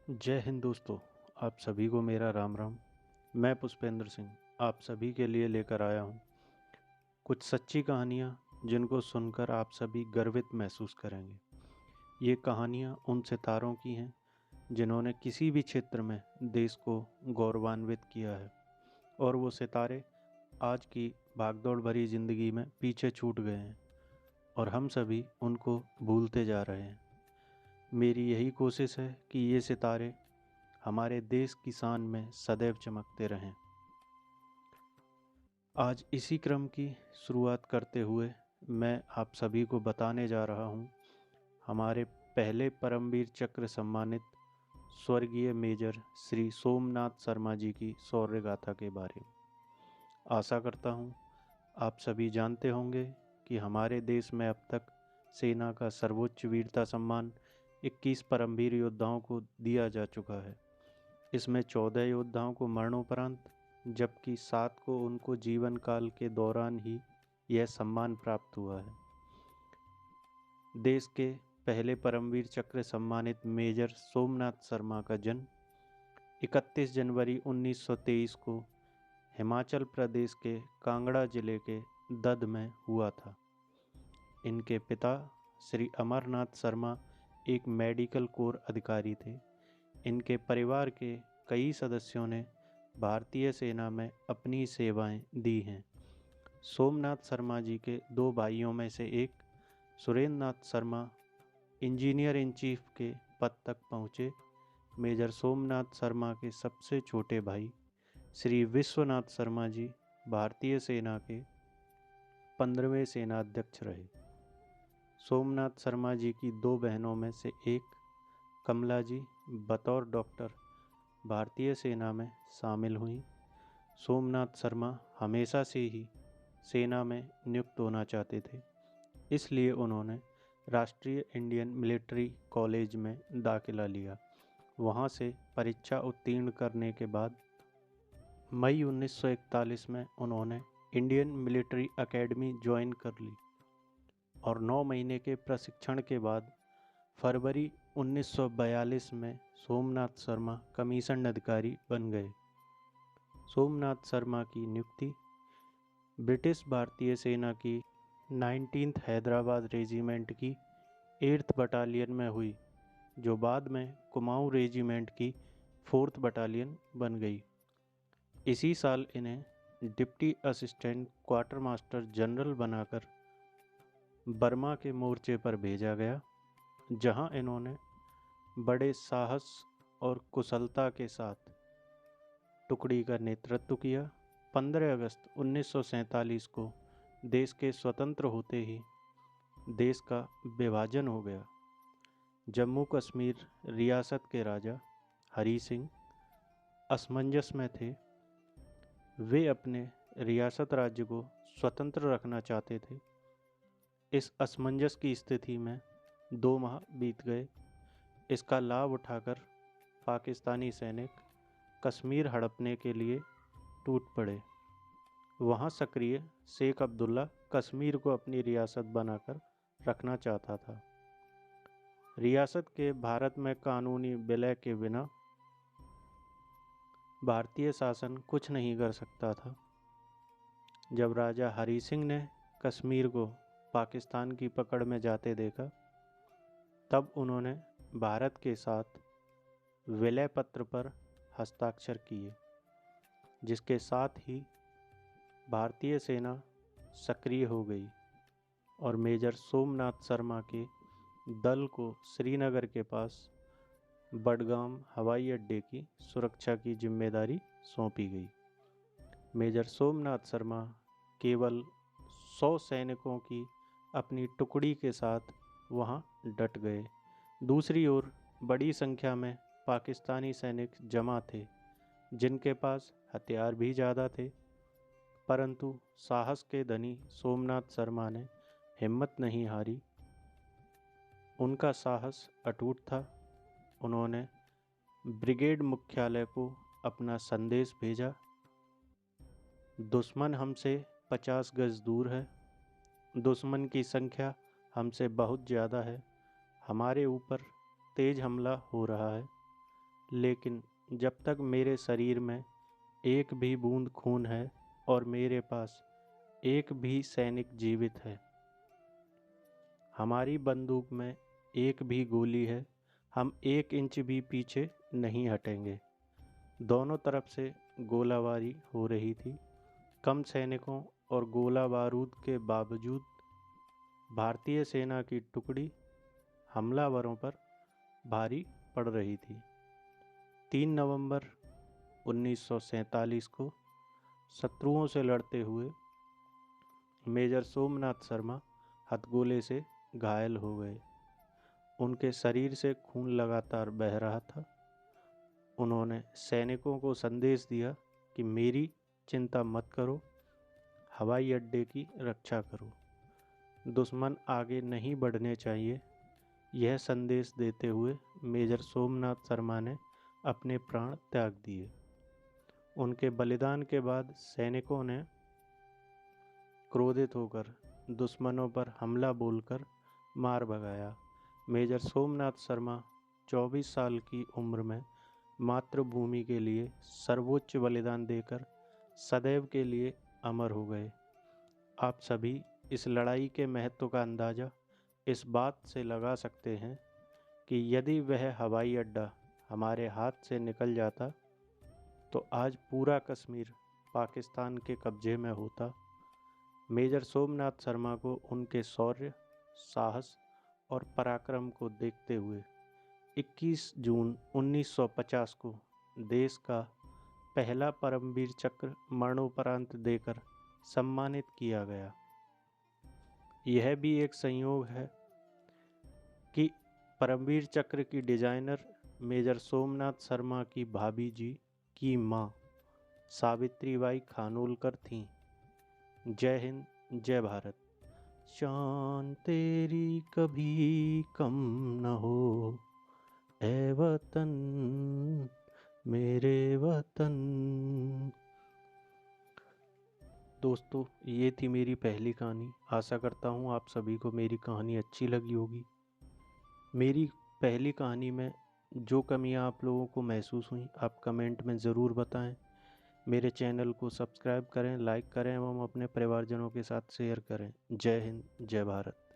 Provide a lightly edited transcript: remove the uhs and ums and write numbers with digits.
जय हिंद दोस्तों। आप सभी को मेरा राम राम। मैं पुष्पेंद्र सिंह आप सभी के लिए लेकर आया हूँ कुछ सच्ची कहानियाँ जिनको सुनकर आप सभी गर्वित महसूस करेंगे। ये कहानियाँ उन सितारों की हैं जिन्होंने किसी भी क्षेत्र में देश को गौरवान्वित किया है, और वो सितारे आज की भागदौड़ भरी ज़िंदगी में पीछे छूट गए हैं और हम सभी उनको भूलते जा रहे हैं। मेरी यही कोशिश है कि ये सितारे हमारे देश की शान में सदैव चमकते रहें। आज इसी क्रम की शुरुआत करते हुए मैं आप सभी को बताने जा रहा हूँ हमारे पहले परमवीर चक्र सम्मानित स्वर्गीय मेजर श्री सोमनाथ शर्मा जी की शौर्य गाथा के बारे में। आशा करता हूँ आप सभी जानते होंगे कि हमारे देश में अब तक सेना का सर्वोच्च वीरता सम्मान 21 परमवीर योद्धाओं को दिया जा चुका है। इसमें 14 योद्धाओं को मरणोपरांत जबकि 7 को उनको जीवन काल के दौरान ही यह सम्मान प्राप्त हुआ है। देश के पहले परमवीर चक्र सम्मानित मेजर सोमनाथ शर्मा का जन्म 31 जनवरी 1923 को हिमाचल प्रदेश के कांगड़ा जिले के दद में हुआ था। इनके पिता श्री अमरनाथ शर्मा एक मेडिकल कोर अधिकारी थे। इनके परिवार के कई सदस्यों ने भारतीय सेना में अपनी सेवाएं दी हैं। सोमनाथ शर्मा जी के दो भाइयों में से एक सुरेंद्र नाथ शर्मा इंजीनियर इन चीफ के पद तक पहुँचे। मेजर सोमनाथ शर्मा के सबसे छोटे भाई श्री विश्वनाथ शर्मा जी भारतीय सेना के 15वें सेनाध्यक्ष रहे। सोमनाथ शर्मा जी की दो बहनों में से एक कमला जी बतौर डॉक्टर भारतीय सेना में शामिल हुई। सोमनाथ शर्मा हमेशा से ही सेना में नियुक्त होना चाहते थे, इसलिए उन्होंने राष्ट्रीय इंडियन मिलिट्री कॉलेज में दाखिला लिया। वहां से परीक्षा उत्तीर्ण करने के बाद मई 1941 में उन्होंने इंडियन मिलिट्री एकेडमी ज्वाइन कर ली और 9 महीने के प्रशिक्षण के बाद फरवरी 1942 में सोमनाथ शर्मा कमीशन अधिकारी बन गए। सोमनाथ शर्मा की नियुक्ति ब्रिटिश भारतीय सेना की 19th हैदराबाद रेजिमेंट की 8th बटालियन में हुई, जो बाद में कुमाऊं रेजिमेंट की 4th बटालियन बन गई। इसी साल इन्हें deputy assistant quarter master general बनाकर बर्मा के मोर्चे पर भेजा गया, जहां इन्होंने बड़े साहस और कुशलता के साथ टुकड़ी का नेतृत्व किया। 15 अगस्त 1947 को देश के स्वतंत्र होते ही देश का विभाजन हो गया। जम्मू कश्मीर रियासत के राजा हरी सिंह असमंजस में थे। वे अपने रियासत राज्य को स्वतंत्र रखना चाहते थे। इस असमंजस की स्थिति में 2 माह बीत गए। इसका लाभ उठाकर पाकिस्तानी सैनिक कश्मीर हड़पने के लिए टूट पड़े। वहाँ सक्रिय शेख अब्दुल्ला कश्मीर को अपनी रियासत बनाकर रखना चाहता था। रियासत के भारत में कानूनी विलय के बिना भारतीय शासन कुछ नहीं कर सकता था। जब राजा हरी सिंह ने कश्मीर को पाकिस्तान की पकड़ में जाते देखा, तब उन्होंने भारत के साथ विलय पत्र पर हस्ताक्षर किए, जिसके साथ ही भारतीय सेना सक्रिय हो गई और मेजर सोमनाथ शर्मा के दल को श्रीनगर के पास बडगाम हवाई अड्डे की सुरक्षा की जिम्मेदारी सौंपी गई। मेजर सोमनाथ शर्मा केवल 100 सैनिकों की अपनी टुकड़ी के साथ वहां डट गए। दूसरी ओर बड़ी संख्या में पाकिस्तानी सैनिक जमा थे, जिनके पास हथियार भी ज़्यादा थे, परंतु साहस के धनी सोमनाथ शर्मा ने हिम्मत नहीं हारी। उनका साहस अटूट था। उन्होंने ब्रिगेड मुख्यालय को अपना संदेश भेजा, दुश्मन हमसे 50 गज दूर है, दुश्मन की संख्या हमसे बहुत ज़्यादा है, हमारे ऊपर तेज हमला हो रहा है, लेकिन जब तक मेरे शरीर में एक भी बूंद खून है और मेरे पास एक भी सैनिक जीवित है, हमारी बंदूक में एक भी गोली है, हम 1 इंच भी पीछे नहीं हटेंगे। दोनों तरफ से गोलाबारी हो रही थी। कम सैनिकों और गोला बारूद के बावजूद भारतीय सेना की टुकड़ी हमलावरों पर भारी पड़ रही थी। 3 नवंबर 1947 को शत्रुओं से लड़ते हुए मेजर सोमनाथ शर्मा हथगोले से घायल हो गए। उनके शरीर से खून लगातार बह रहा था। उन्होंने सैनिकों को संदेश दिया कि मेरी चिंता मत करो, हवाई अड्डे की रक्षा करो, दुश्मन आगे नहीं बढ़ने चाहिए। यह संदेश देते हुए मेजर सोमनाथ शर्मा ने अपने प्राण त्याग दिए। उनके बलिदान के बाद सैनिकों ने क्रोधित होकर दुश्मनों पर हमला बोलकर मार भगाया। मेजर सोमनाथ शर्मा 24 साल की उम्र में मातृभूमि के लिए सर्वोच्च बलिदान देकर सदैव के लिए अमर हो गए। आप सभी इस लड़ाई के महत्व का अंदाज़ा इस बात से लगा सकते हैं कि यदि वह हवाई अड्डा हमारे हाथ से निकल जाता तो आज पूरा कश्मीर पाकिस्तान के कब्जे में होता। मेजर सोमनाथ शर्मा को उनके शौर्य, साहस और पराक्रम को देखते हुए 21 जून 1950 को देश का पहला परमवीर चक्र मरणोपरांत देकर सम्मानित किया गया। यह भी एक संयोग है कि परमवीर चक्र की डिजाइनर मेजर सोमनाथ शर्मा की भाभी जी की मां सावित्रीबाई खानोलकर थीं। जय हिंद, जय भारत। शान तेरी कभी कम न हो, ऐ वतन मेरे वतन। दोस्तों, ये थी मेरी पहली कहानी। आशा करता हूँ आप सभी को मेरी कहानी अच्छी लगी होगी। मेरी पहली कहानी में जो कमियाँ आप लोगों को महसूस हुई, आप कमेंट में ज़रूर बताएं। मेरे चैनल को सब्सक्राइब करें, लाइक करें एवं अपने परिवारजनों के साथ शेयर करें। जय हिंद, जय भारत।